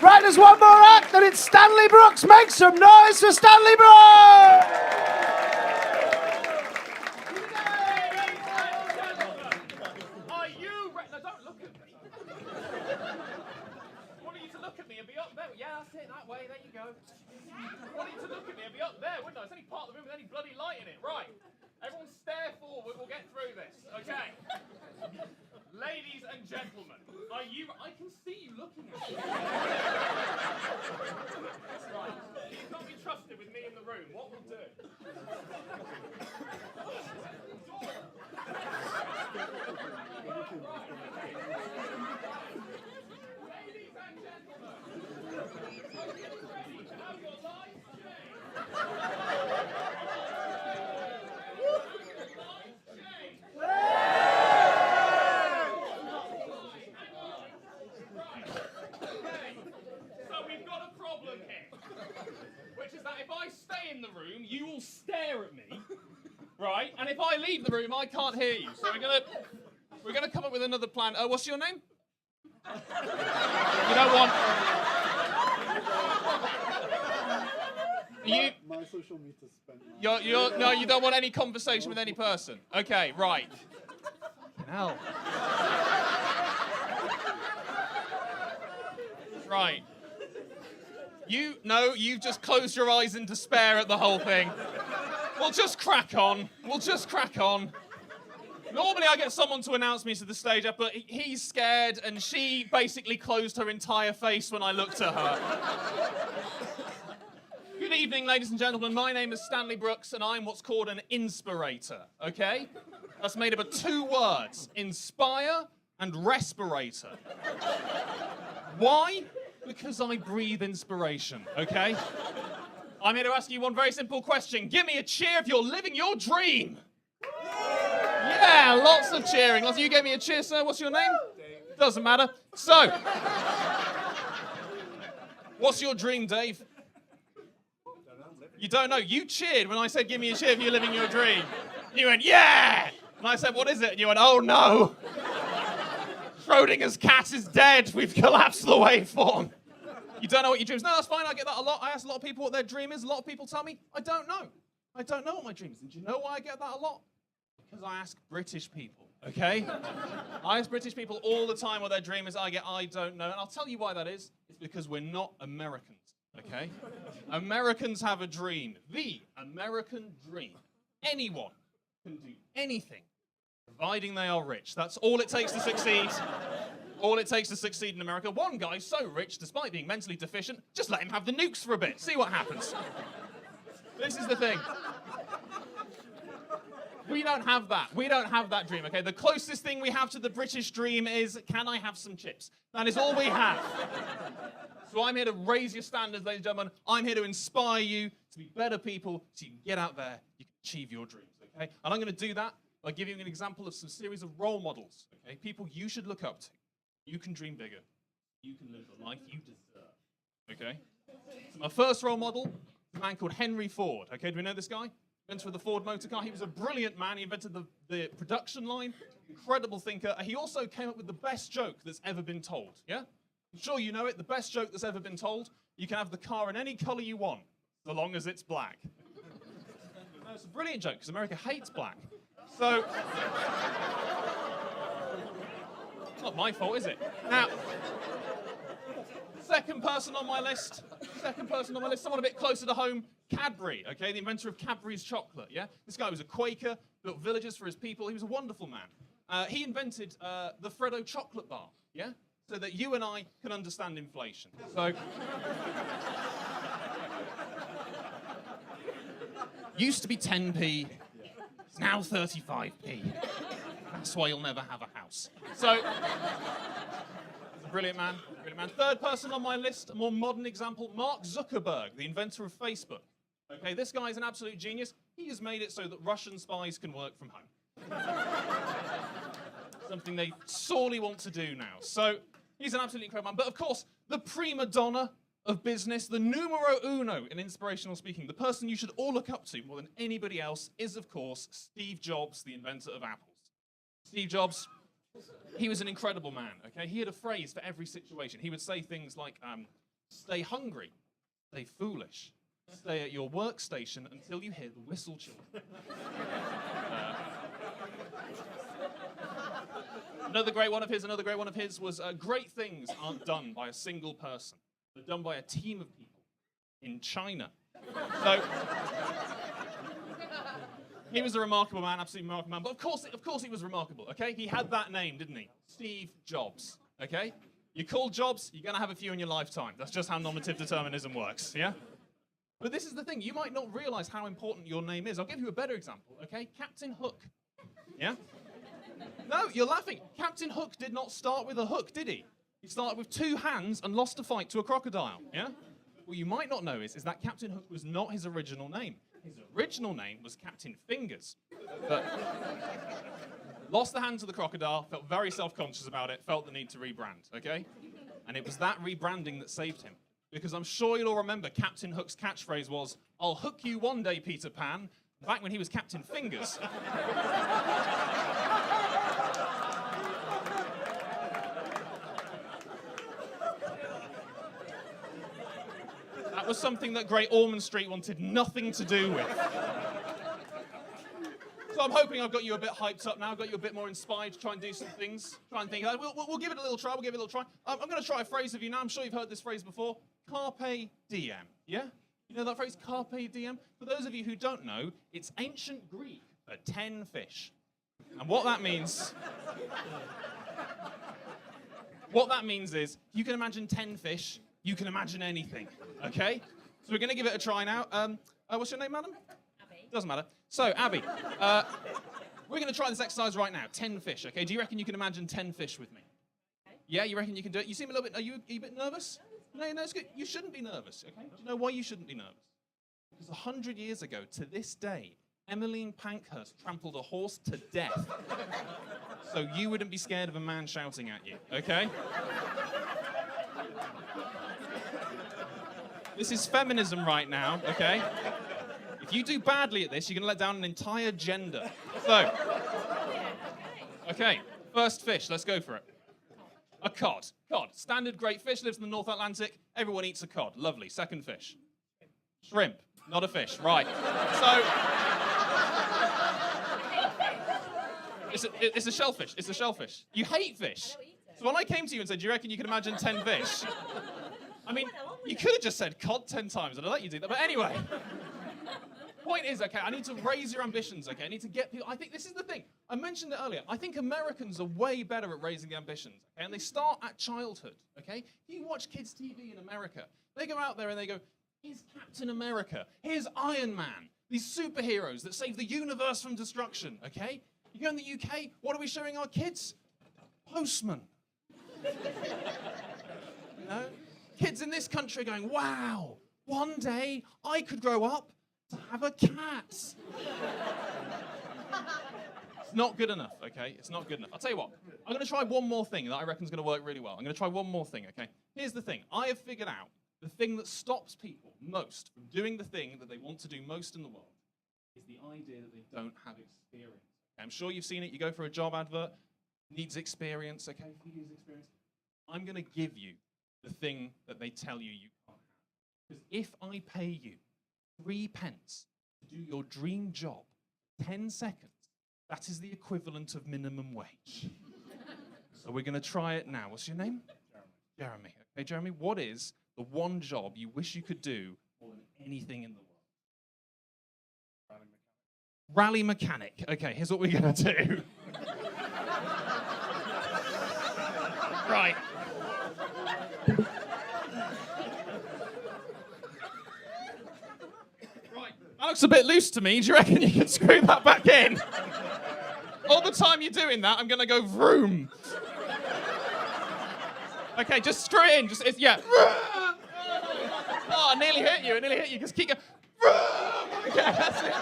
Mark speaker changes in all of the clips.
Speaker 1: Right, there's one more act, and it's Stanley Brooks. Make some noise for Stanley Brooks!
Speaker 2: Are you ready? No, don't look at me. I want you to look at me and be up there. Yeah, that's it, that way, there you go. I want you to look at me and be up there, wouldn't I? It's any part of the room with any bloody light in it. Right. Everyone stare forward, we'll get through this. Okay. Ladies and gentlemen, are you... I can see you looking at me. That's right. You can't be trusted with me in the room. What we'll do... Ladies and gentlemen, are you ready to have your lives you will stare at me, right? And if I leave the room, I can't hear you. So we're gonna come up with another plan. What's your name? You don't want.
Speaker 3: My social meter spent.
Speaker 2: No, you don't want any conversation with any person. Okay, right. Hell. Right. You've just closed your eyes in despair at the whole thing. We'll just crack on. Normally I get someone to announce me to the stage, but he's scared and she basically closed her entire face when I looked at her. Good evening, ladies and gentlemen. My name is Stanley Brooks and I'm what's called an inspirator, okay? That's made up of two words, inspire and respirator. Why? Because I breathe inspiration, okay? I'm here to ask you one very simple question. Give me a cheer if you're living your dream. Yeah, lots of cheering. You gave me a cheer, sir. What's your name? Dave. Doesn't matter. So, what's your dream, Dave? You don't know. You cheered when I said, give me a cheer if you're living your dream. You went, yeah! And I said, what is it? And you went, oh no. Schrodinger's cat is dead. We've collapsed the waveform. You don't know what your dream is. No, that's fine. I get that a lot. I ask a lot of people what their dream is. A lot of people tell me, I don't know. I don't know what my dream is. And do you know why I get that a lot? Because I ask British people, okay? I ask British people all the time what their dream is. I don't know. And I'll tell you why that is. It's because we're not Americans, okay? Americans have a dream. The American dream. Anyone can do anything, providing they are rich. That's all it takes to succeed. All it takes to succeed in America. One guy's so rich, despite being mentally deficient, just let him have the nukes for a bit. See what happens. This is the thing. We don't have that. We don't have that dream, okay? The closest thing we have to the British dream is, can I have some chips? That is all we have. So I'm here to raise your standards, ladies and gentlemen. I'm here to inspire you to be better people so you can get out there, you can achieve your dreams, okay? And I'm going to do that by giving you an example of some series of role models, okay? People you should look up to. You can dream bigger. You can live the life you deserve, okay? So my first role model is a man called Henry Ford, okay? Do we know this guy? Inventor of the Ford motor car. He was a brilliant man. He invented the production line. Incredible thinker. He also came up with the best joke that's ever been told, yeah? I'm sure you know it. The best joke that's ever been told. You can have the car in any color you want, so long as it's black. No, it's a brilliant joke, because America hates black. So... It's not my fault, is it? Now, second person on my list, someone a bit closer to home, Cadbury, okay, the inventor of Cadbury's chocolate, yeah? This guy was a Quaker, built villages for his people. He was a wonderful man. He invented the Freddo chocolate bar, yeah? So that you and I can understand inflation. So, used to be 10p, it's now 35p. That's why you'll never have a house. So, he's a brilliant man, Third person on my list, a more modern example, Mark Zuckerberg, the inventor of Facebook. Okay, this guy is an absolute genius. He has made it so that Russian spies can work from home. Something they sorely want to do now. So, he's an absolutely incredible man. But of course, the prima donna of business, the numero uno in inspirational speaking, the person you should all look up to more than anybody else is, of course, Steve Jobs, the inventor of Apple. Steve Jobs, he was an incredible man, okay? He had a phrase for every situation. He would say things like, Stay hungry. Stay foolish. Stay at your workstation until you hear the whistle children. Another great one of his was great things aren't done by a single person. They're done by a team of people in China. So he was a remarkable man, absolutely remarkable man. But of course he was remarkable, okay? He had that name, didn't he? Steve Jobs, okay? You call Jobs, you're going to have a few in your lifetime. That's just how nominative determinism works, yeah? But this is the thing. You might not realize how important your name is. I'll give you a better example, okay? Captain Hook, yeah? No, you're laughing. Captain Hook did not start with a hook, did he? He started with 2 hands and lost a fight to a crocodile, yeah? What you might not know is that Captain Hook was not his original name. His original name was Captain Fingers. But lost the hand to the crocodile, felt very self-conscious about it, felt the need to rebrand, okay? And it was that rebranding that saved him. Because I'm sure you'll all remember Captain Hook's catchphrase was, "I'll hook you one day, Peter Pan," back when he was Captain Fingers. That was something that Great Ormond Street wanted nothing to do with. So I'm hoping I've got you a bit hyped up now, got you a bit more inspired to try and do some things. Try and think. We'll give it a little try. I'm going to try a phrase with you now. I'm sure you've heard this phrase before. Carpe diem. Yeah? You know that phrase, carpe diem? For those of you who don't know, it's ancient Greek for 10 fish. And what that means is, you can imagine 10 fish, you can imagine anything, okay? So we're going to give it a try now. What's your name, madam?
Speaker 3: Abby.
Speaker 2: Doesn't matter. So, Abby, we're going to try this exercise right now. 10 fish, okay? Do you reckon you can imagine 10 fish with me?
Speaker 3: Okay.
Speaker 2: Yeah, you reckon you can do it? You seem a little bit, are you a bit nervous? No, it's good. You shouldn't be nervous, okay? Do you know why you shouldn't be nervous? Because 100 years ago, to this day, Emmeline Pankhurst trampled a horse to death. So you wouldn't be scared of a man shouting at you, okay? This is feminism right now, okay? If you do badly at this, you're going to let down an entire gender. So, okay, first fish, let's go for it. A cod. Cod, standard great fish, lives in the North Atlantic. Everyone eats a cod. Lovely. Second fish. Shrimp. Not a fish. Right. So, it's a shellfish. It's a shellfish. You hate fish. So when I came to you and said, do you reckon you can imagine 10 fish? I mean, you could have just said cod 10 times and I'd let you do that. But anyway. Point is, okay, I need to raise your ambitions, okay? I need to get people. I think this is the thing. I mentioned it earlier. I think Americans are way better at raising the ambitions, okay? And they start at childhood, okay? If you watch kids' TV in America, they go out there and they go, here's Captain America, here's Iron Man, these superheroes that save the universe from destruction, okay? You go in the UK, what are we showing our kids? Postman. You know? Kids in this country are going, wow, one day I could grow up to have a cat. It's not good enough, okay? It's not good enough. I'll tell you what, I'm going to try one more thing that I reckon is going to work really well. I'm going to try one more thing, okay? Here's the thing. I have figured out the thing that stops people most from doing the thing that they want to do most in the world is the idea that they don't have experience. Okay, I'm sure you've seen it. You go for a job advert, needs experience, okay? 3 years experience. I'm going to give you the thing that they tell you you can't have. Because if I pay you 3 pence to do your dream job, 10 seconds, that is the equivalent of minimum wage. So we're going to try it now. What's your name? Jeremy. Okay, Jeremy, what is the one job you wish you could do more than anything in the world? Rally mechanic. Okay, here's what we're going to do. Right. That looks a bit loose to me. Do you reckon you can screw that back in? All the time you're doing that, I'm going to go vroom. Okay, just screw it in. Yeah. Oh, I nearly hit you. Just keep going. Okay, that's it.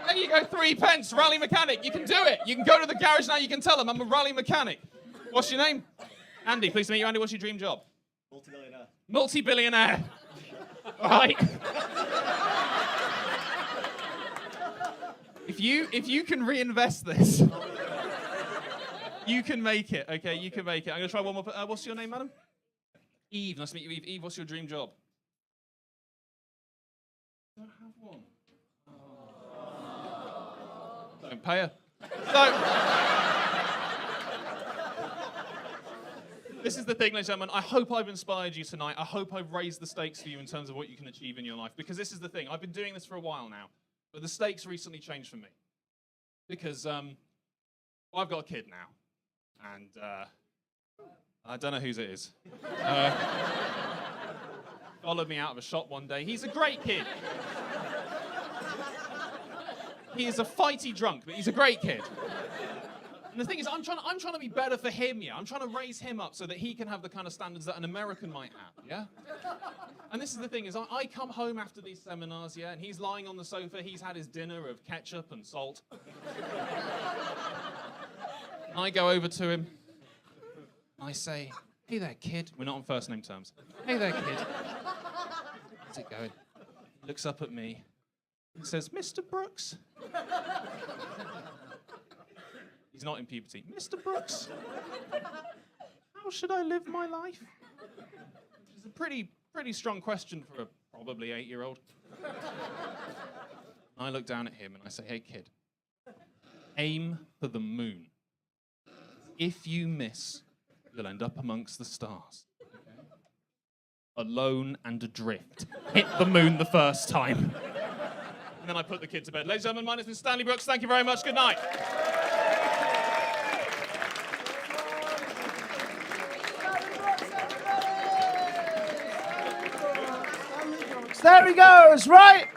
Speaker 2: There you go, 3 pence, rally mechanic. You can do it. You can go to the garage now, you can tell them I'm a rally mechanic. What's your name? Andy, pleased to meet you. Andy, what's your dream job?
Speaker 4: Multi-billionaire.
Speaker 2: Multi-billionaire. All right. If you can reinvest this, you can make it, okay? You can make it. I'm going to try one more. What's your name, madam? Eve, nice to meet you, Eve. Eve, what's your dream job? I don't have one. Don't pay her. So, this is the thing, ladies and gentlemen. I hope I've inspired you tonight. I hope I've raised the stakes for you in terms of what you can achieve in your life. Because this is the thing. I've been doing this for a while now. But the stakes recently changed for me. Because I've got a kid now. And I don't know whose it is. Followed me out of a shop one day. He's a great kid. He is a fighty drunk, but he's a great kid. And the thing is, I'm trying to be better for him, yeah? I'm trying to raise him up so that he can have the kind of standards that an American might have, yeah? And this is the thing, is I come home after these seminars, yeah, and he's lying on the sofa, he's had his dinner of ketchup and salt. I go over to him, I say, hey there, kid. We're not on first name terms. Hey there, kid. How's it going? He looks up at me and says, Mr. Brooks. He's not in puberty. Mr. Brooks, how should I live my life? Which is a pretty strong question for a probably 8-year-old. I look down at him and I say, hey, kid, aim for the moon. If you miss, you'll end up amongst the stars. Okay? Alone and adrift. Hit the moon the first time. And then I put the kid to bed. Ladies and gentlemen, my name is Stanley Brooks. Thank you very much. Good night.
Speaker 1: There he goes, right?